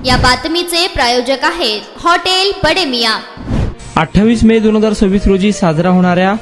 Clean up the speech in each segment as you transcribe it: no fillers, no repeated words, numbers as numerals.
या बातमीचे प्रायोजक आहेत हॉटेल बडे मियां। 28 मे 2026 रोजी साजरा होणाऱ्या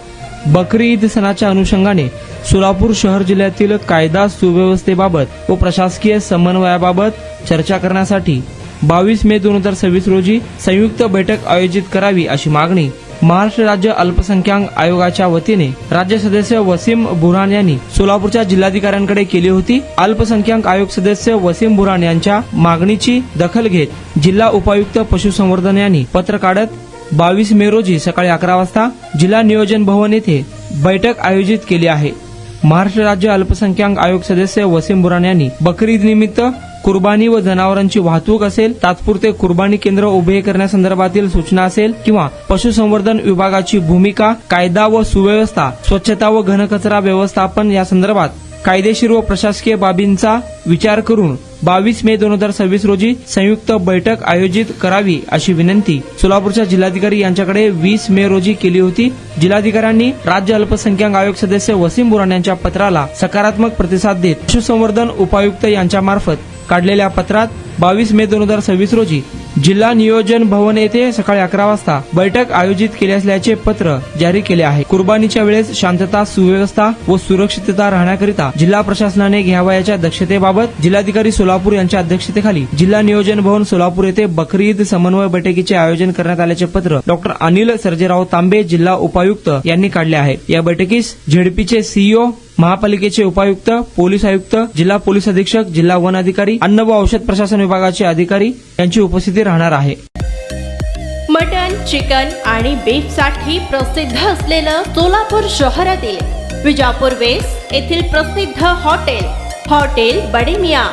बकरी ईद सणाच्या अनुषंगाने सोलापूर शहर जिल्ह्यातील कायदा सुव्यवस्थेबाबत व प्रशासकीय समन्वयाबाबत चर्चा करण्यासाठी 22 मे 2026 रोजी संयुक्त बैठक आयोजित करावी अशी मागणी महाराष्ट्र राज्य अल्पसंख्याक आयोगाच्या वतीने राज्य सदस्य वसीम बुरहान यांनी सोलापूरच्या जिल्हाधिकाऱ्यांकडे केली होती। अल्पसंख्याक आयोग सदस्य वसीम बुरहान यांच्या मागणीची दखल घेत जिल्हा उपायुक्त पशुसंवर्धन यांनी पत्र काढत 22 मे रोजी सकाळी 11 वाजता जिल्हा नियोजन भवन येथे बैठक आयोजित केली आहे। महाराष्ट्र राज्य अल्पसंख्याक आयोग सदस्य वसीम बुरहान यांनी बकरी ईद निमित्त कुर्बानी व जनावरांची वाहतूक असेल, तात्पुरते कुर्बानी केंद्र उभे करण्यासंदर्भातील सूचना असेल किंवा पशुसंवर्धन विभागाची भूमिका, कायदा व सुव्यवस्था, स्वच्छता व घनकचरा व्यवस्थापन या संदर्भात कायदेशीर व प्रशासकीय बाबींचा विचार करून 22 मे 2026 रोजी संयुक्त बैठक आयोजित करावी अशी विनंती सोलापूरच्या जिल्हाधिकारी यांच्याकडे 20 मे रोजी केली होती। जिल्हाधिकाऱ्यांनी राज्य अल्पसंख्याक आयोग सदस्य वसीम बुरहान यांच्या पत्राला सकारात्मक प्रतिसाद देत पशुसंवर्धन उपायुक्त यांच्या मार्फत काढलेल्या पत्रात 22 मे 2026 रोजी जिल्हा नियोजन भवन येथे सकाळी 11 वाजता बैठक आयोजित केली असल्याचे पत्र जारी केले आहे। कुर्बानीच्या वेळेस शांतता, सुव्यवस्था व सुरक्षितता राहण्याकरिता जिल्हा प्रशासनाने घ्यावयाच्या दक्षतेबाबत जिल्हाधिकारी सोलापूर यांच्या अध्यक्षतेखाली जिल्हा नियोजन भवन सोलापूर येथे बकरी ईद समन्वय बैठकीचे आयोजन करण्यात आल्याचे पत्र डॉक्टर अनिल सर्जेराव तांबे जिल्हा उपायुक्त यांनी काढले आहे। या बैठकीस झेडपीचे सीईओ, महापालिकेचे उपायुक्त, पोलीस आयुक्त, जिल्हा पोलीस अधीक्षक, जिल्हा वन अधिकारी, अन्न व औषध प्रशासन विभागाचे अधिकारी यांची उपस्थिती राहणार आहे। मटन, चिकन आणि बीफ साठी प्रसिद्ध असलेलं सोलापूर शहरातील विजापूर वेस्ट येथील प्रसिद्ध हॉटेल बडे मियां।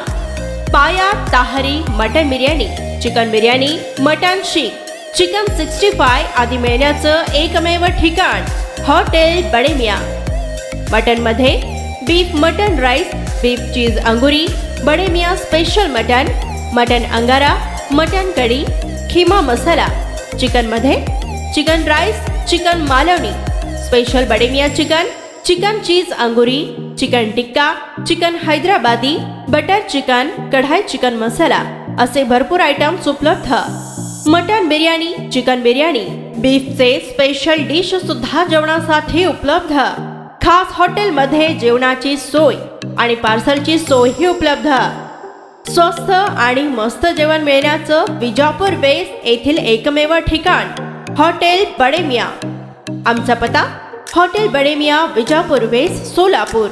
पाया, ताहरी, mutton biryani, chicken biryani, mutton seekh, chicken 65 आदी मिळण्याचं एकमेव ठिकाण हॉटेल बडे मियां। मटन मध्ये beef mutton rice, beef cheese अंगुरी, Bade Miyan special mutton, mutton अंगारा, मटन कढी, खिमा मसाला। चिकन मध्ये chicken rice, chicken Malvani, special Bade Miyan chicken, chicken cheese अंगुरी, chicken tikka, chicken Hyderabadi, butter chicken, kadai chicken masala असे भरपूर आयटम्स उपलब्ध। मटन बिर्याणी, चिकन बिर्याणी, बीफचे स्पेशल डिश सुद्धा जेवणासाठी उपलब्ध। खास हॉटेलमध्ये जेवणाची सोय आणि पार्सलची सोयही उपलब्ध। स्वस्त आणि मस्त जेवण मिळण्याचं विजापूर वेस्ट येथील एकमेव ठिकाण हॉटेल बडे मियां। आमचा पत्ता हॉटेल बडे मियां, विजापूर वेस्ट, सोलापूर।